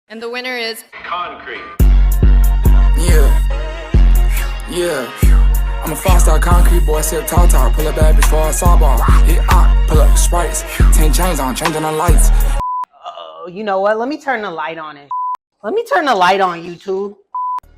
And the winner is concrete. Yeah. I'm a five-star concrete boy, sip tall talk, pull up bad bitch for a sawball. Hit out, pull up sprites, 10 chains on, changing the lights. Oh, you know what? Let me turn the light on it. Let me turn the light on, YouTube.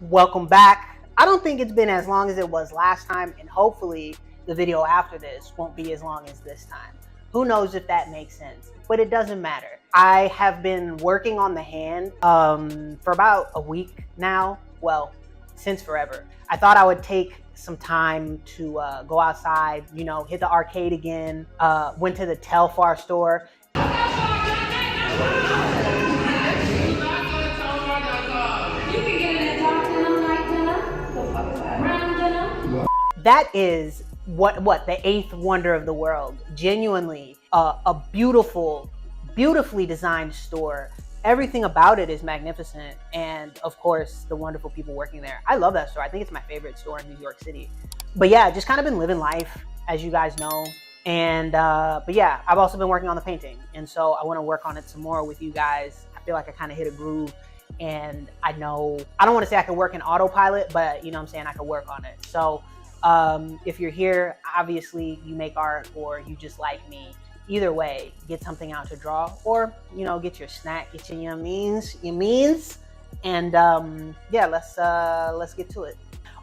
Welcome back. I don't think it's been as long as it was last time, and hopefully the video after this won't be as long as this time. Who knows if that makes sense, but it doesn't matter. I have been working on the hand for about a week now. Well, since forever. I thought I would take some time to go outside, you know, hit the arcade again, went to the Telfar store. That is what the eighth wonder of the world. Genuinely a beautifully designed store. Everything about it is magnificent, and of course the wonderful people working there. I love that store. I think it's my favorite store in New York City. But yeah, just kind of been living life, as you guys know. And but yeah, I've also been working on the painting, and so I want to work on it some more with you guys. I feel like I kind of hit a groove, and I know I don't want to say I can work in autopilot, but you know what I'm saying, I can work on it. So if you're here, obviously you make art or you just like me. Either way, get something out to draw, or you know, get your snack, get your means, and yeah, let's get to it.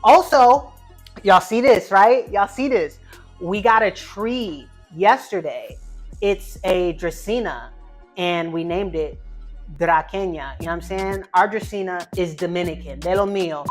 Also, y'all see this, right? Y'all see this? We got a tree yesterday. It's a Dracaena, and we named it Draqueña. You know what I'm saying? Our Dracaena is Dominican, de lo mío.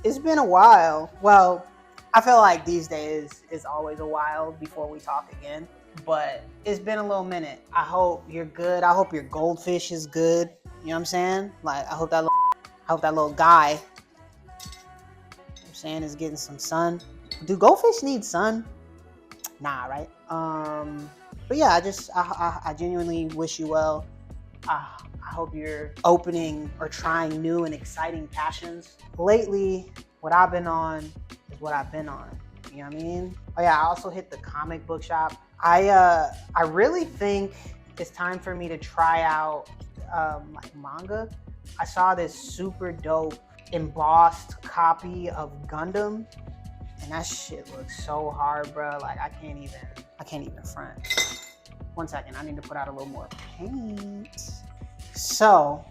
It's been a while. Well, I feel like these days it's always a while before we talk again, but it's been a little minute. I hope you're good. I hope your goldfish is good. You know what I'm saying? Like, I hope that little guy, you know what I'm saying, is getting some sun. Do goldfish need sun? Nah, right? But yeah, I genuinely wish you well. I hope you're opening or trying new and exciting passions. Lately, what I've been on is what I've been on. You know what I mean? Oh yeah, I also hit the comic book shop. I really think it's time for me to try out like manga. I saw this super dope embossed copy of Gundam, and that shit looks so hard, bro. Like I can't even front. One second, I need to put out a little more paint. So,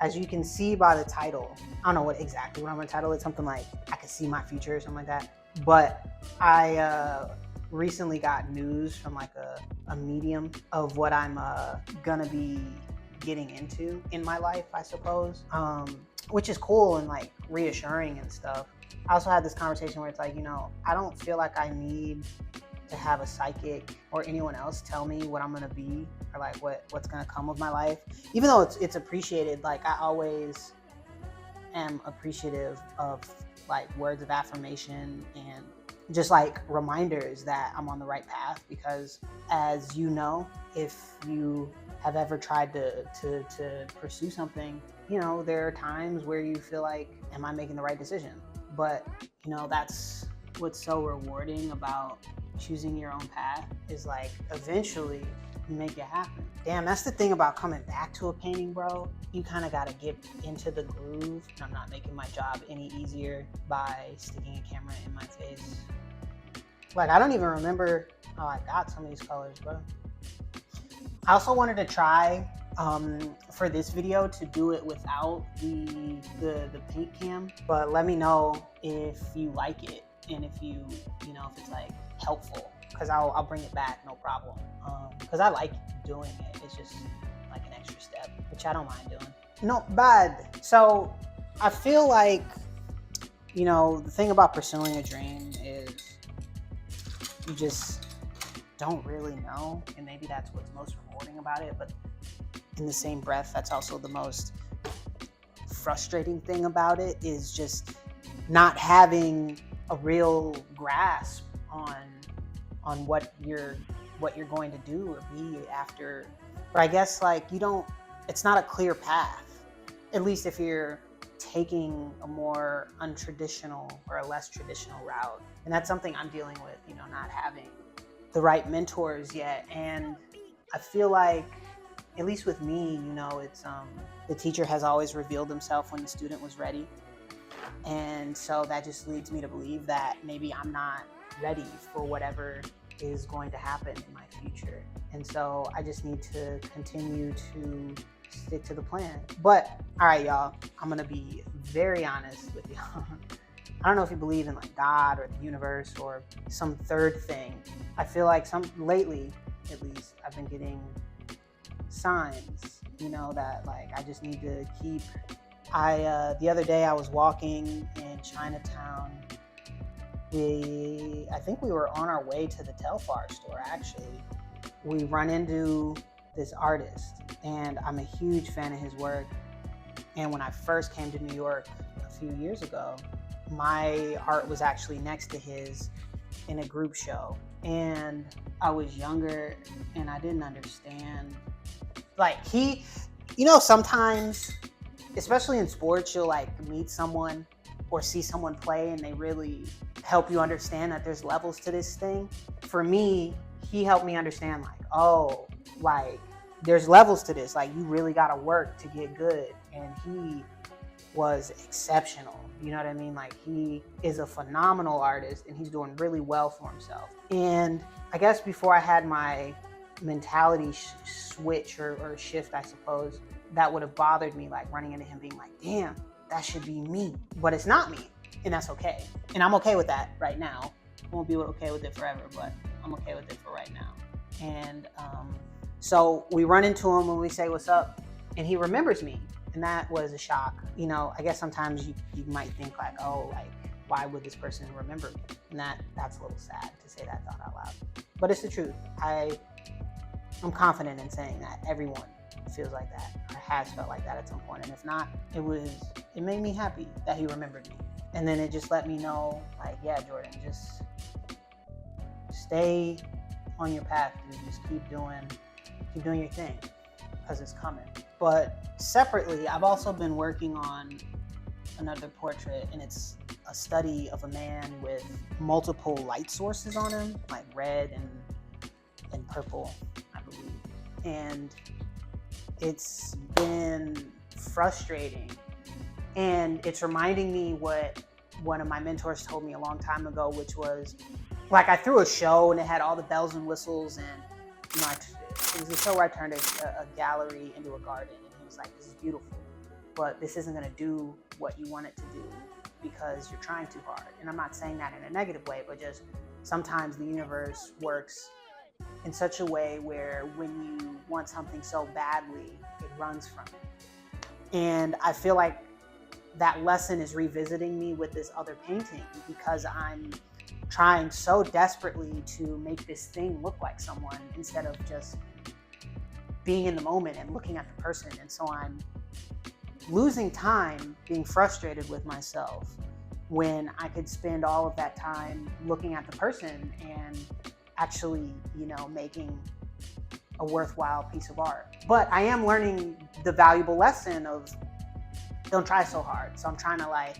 as you can see by the title, I don't know exactly what I'm gonna title it, something like I Can See My Future or something like that. But I recently got news from like a medium of what I'm gonna be getting into in my life, I suppose, which is cool and like reassuring and stuff. I also had this conversation where it's like, you know, I don't feel like I need to have a psychic or anyone else tell me what I'm gonna be or like what's gonna come of my life, even though it's appreciated. Like I always am appreciative of like words of affirmation and just like reminders that I'm on the right path, because as you know, if you have ever tried to pursue something, you know, there are times where you feel like, am I making the right decision? But you know, that's what's so rewarding about choosing your own path, is like eventually you make it happen. Damn, that's the thing about coming back to a painting, bro. You kind of got to get into the groove. I'm not making my job any easier by sticking a camera in my face. Like, I don't even remember how I got some of these colors, bro. I also wanted to try for this video to do it without the paint cam, but let me know if you like it and if you know, if it's like helpful, because I'll bring it back, no problem. Because I like doing it. It's just like an extra step, which I don't mind doing. Not bad. So I feel like, you know, the thing about pursuing a dream is you just don't really know, and maybe that's what's most rewarding about it, but in the same breath, that's also the most frustrating thing about it, is just not having a real grasp on what you're going to do or be after. Or I guess like it's not a clear path. at least if you're taking a more untraditional or a less traditional route. And that's something I'm dealing with, you know, not having the right mentors yet. And I feel like, at least with me, you know, it's the teacher has always revealed himself when the student was ready. And so that just leads me to believe that maybe I'm not ready for whatever is going to happen in my future. And so I just need to continue to stick to the plan. But all right, y'all, I'm gonna be very honest with y'all. I don't know if you believe in like God or the universe or some third thing. I feel like lately, at least, I've been getting signs, you know, that like I just need to keep. The other day I was walking in Chinatown. I think we were on our way to the Telfar store, actually. We run into this artist, and I'm a huge fan of his work. And when I first came to New York a few years ago, my art was actually next to his in a group show. And I was younger and I didn't understand. Like you know, sometimes, especially in sports, you'll like meet someone or see someone play and they really help you understand that there's levels to this thing. For me, he helped me understand like, oh, like there's levels to this. Like you really gotta work to get good. And he was exceptional. You know what I mean? Like he is a phenomenal artist and he's doing really well for himself. And I guess before I had my mentality switch or shift, I suppose, that would have bothered me, like running into him being like, damn, that should be me. But it's not me, and that's okay. And I'm okay with that right now. I won't be okay with it forever, but I'm okay with it for right now. And so we run into him and we say, what's up? And he remembers me. And that was a shock. You know, I guess sometimes you might think like, oh, like, why would this person remember me? And that's a little sad to say that thought out loud. But it's the truth. I'm confident in saying that everyone feels like that or has felt like that at some point. And if not, it made me happy that he remembered me. And then it just let me know, like, yeah, Jordan, just stay on your path, dude. Just keep doing your thing, because it's coming. But separately, I've also been working on another portrait, and it's a study of a man with multiple light sources on him, like red and purple, I believe. And it's been frustrating. And it's reminding me what one of my mentors told me a long time ago, which was, like, I threw a show and it had all the bells and whistles, and you know, it was a show where I turned a gallery into a garden, and he was like, this is beautiful, but this isn't going to do what you want it to do because you're trying too hard. And I'm not saying that in a negative way, but just sometimes the universe works in such a way where when you want something so badly, it runs from it. And I feel like that lesson is revisiting me with this other painting, because I'm trying so desperately to make this thing look like someone instead of just being in the moment and looking at the person. And so I'm losing time being frustrated with myself when I could spend all of that time looking at the person and actually, you know, making a worthwhile piece of art. But I am learning the valuable lesson of don't try so hard. So I'm trying to, like,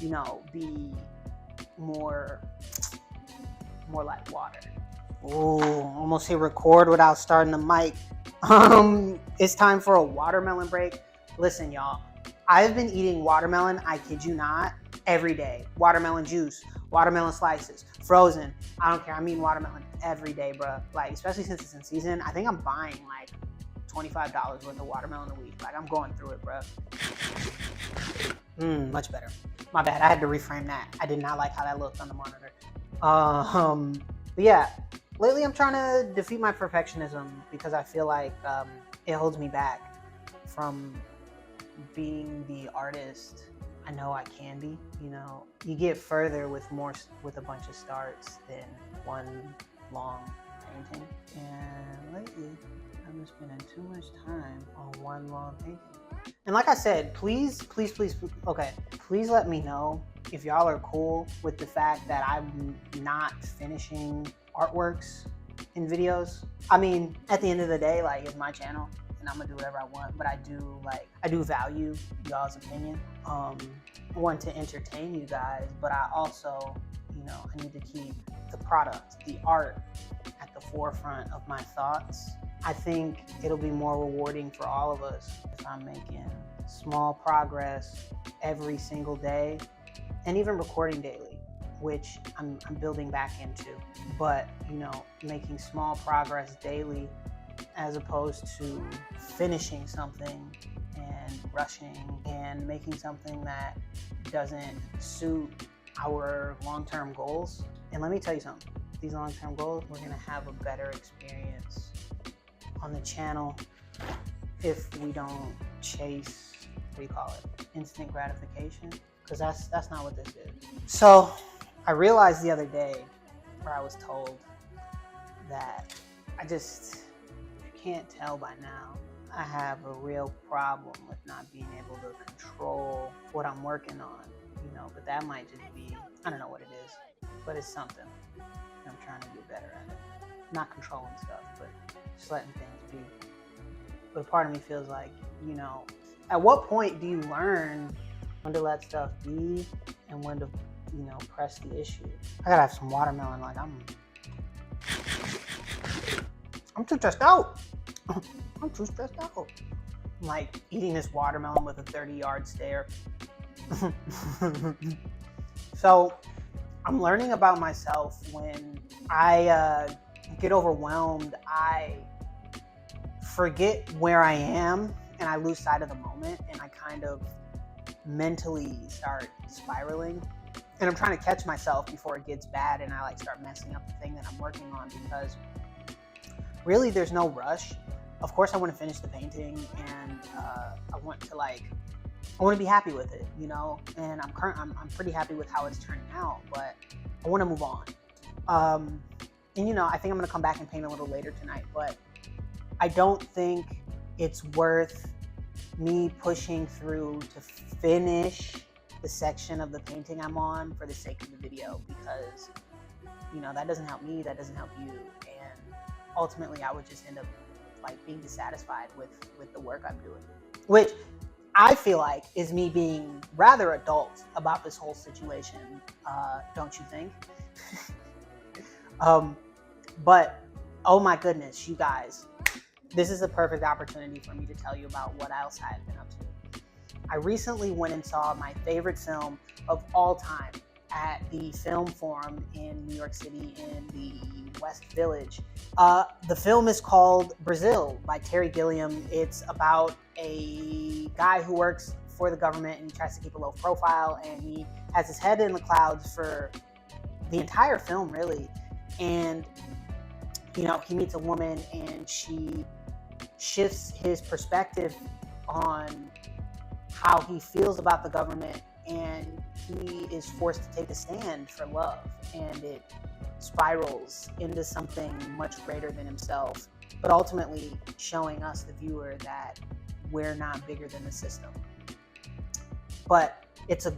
you know, be more like water. Ooh, almost hit record without starting the mic. It's time for a watermelon break. Listen, y'all, I've been eating watermelon, I kid you not, every day. Watermelon juice, watermelon slices, frozen. I don't care. I'm eating watermelon every day, bro. Like, especially since it's in season. I think I'm buying like $25 worth of watermelon a week. Like, I'm going through it, bro. Much better. My bad. I had to reframe that. I did not like how that looked on the monitor. But yeah, lately I'm trying to defeat my perfectionism, because I feel like it holds me back from being the artist I know I can be. You know, you get further with a bunch of starts than one long painting. And lately, I've been spending too much time on one long painting. And like I said, please let me know if y'all are cool with the fact that I'm not finishing artworks in videos. I mean, at the end of the day, like, it's my channel, and and I'm gonna do whatever I want, but I do value y'all's opinion. I want to entertain you guys, but I also, I need to keep the product, the art at the forefront of my thoughts. I think it'll be more rewarding for all of us if I'm making small progress every single day, and even recording daily, which I'm building back into. But, making small progress daily as opposed to finishing something and rushing and making something that doesn't suit our long-term goals. And let me tell you something, these long-term goals, we're gonna have a better experience on the channel if we don't chase, instant gratification, because that's not what this is. So I realized the other day, where I was told that if you can't tell by now, I have a real problem with not being able to control what I'm working on, but that might just be, I don't know what it is, but it's something. I'm trying to get better at it. Not controlling stuff, but just letting things be. But a part of me feels like, at what point do you learn when to let stuff be and when to, press the issue? I gotta have some watermelon, like I'm too stressed out. I'm too stressed out. I'm like eating this watermelon with a 30-yard stare. So I'm learning about myself when I get overwhelmed. I forget where I am and I lose sight of the moment, and I kind of mentally start spiraling. And I'm trying to catch myself before it gets bad and I start messing up the thing that I'm working on, because really there's no rush. Of course I want to finish the painting, and I want to be happy with it, and I'm pretty happy with how it's turning out, but I want to move on. And I think I'm going to come back and paint a little later tonight, but I don't think it's worth me pushing through to finish the section of the painting I'm on for the sake of the video, because that doesn't help me, that doesn't help you, and ultimately I would just end up being dissatisfied with the work I'm doing, which I feel like is me being rather adult about this whole situation, don't you think? But oh my goodness, you guys, this is a perfect opportunity for me to tell you about what else I've been up to. I recently went and saw my favorite film of all time at the Film Forum in New York City in the West Village. The film is called Brazil by Terry Gilliam. It's about a guy who works for the government and he tries to keep a low profile, and he has his head in the clouds for the entire film, really. And he meets a woman and she shifts his perspective on how he feels about the government, and he is forced to take a stand for love, and it spirals into something much greater than himself, but ultimately showing us, the viewer, that we're not bigger than the system. But it's an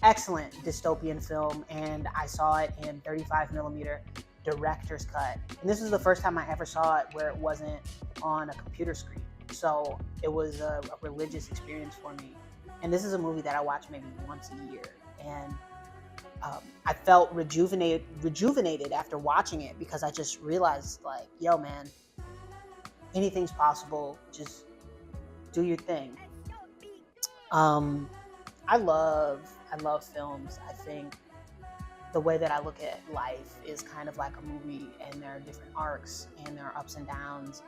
excellent dystopian film, and I saw it in 35mm director's cut. And this is the first time I ever saw it where it wasn't on a computer screen. So it was a religious experience for me. And this is a movie that I watch maybe once a year. And I felt rejuvenated after watching it, because I just realized, yo, man, anything's possible. Just do your thing. I love films. I think the way that I look at life is kind of like a movie, and there are different arcs and there are ups and downs,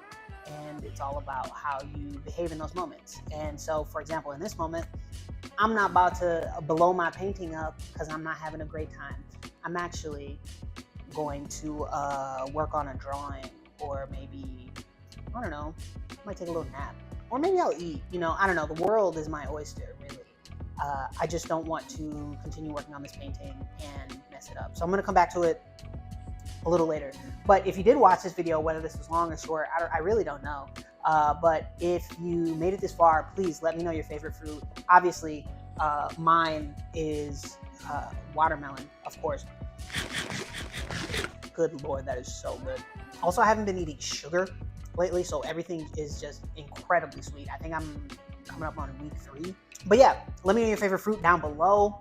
and it's all about how you behave in those moments. And so, for example, in this moment, I'm not about to blow my painting up because I'm not having a great time. I'm actually going to work on a drawing, or maybe, I don't know, I might take a little nap, or maybe I'll eat. I don't know. The world is my oyster, really. I just don't want to continue working on this painting and mess it up. So I'm going to come back to it a little later. But if you did watch this video, whether this was long or short, I really don't know. But if you made it this far, please let me know your favorite fruit. Obviously, mine is watermelon, of course. Good Lord, that is so good. Also, I haven't been eating sugar lately, so everything is just incredibly sweet. I think I'm coming up on week 3. But yeah, let me know your favorite fruit down below.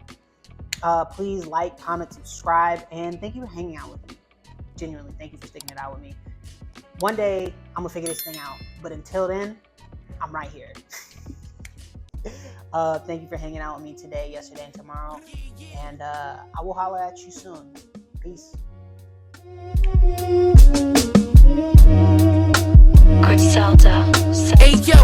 Please like, comment, subscribe, and thank you for hanging out with me. Genuinely, thank you for sticking it out with me. One day, I'm gonna figure this thing out, but until then, I'm right here. Thank you for hanging out with me today, yesterday, and tomorrow, and I will holler at you soon. Peace. Griselda. Hey yo.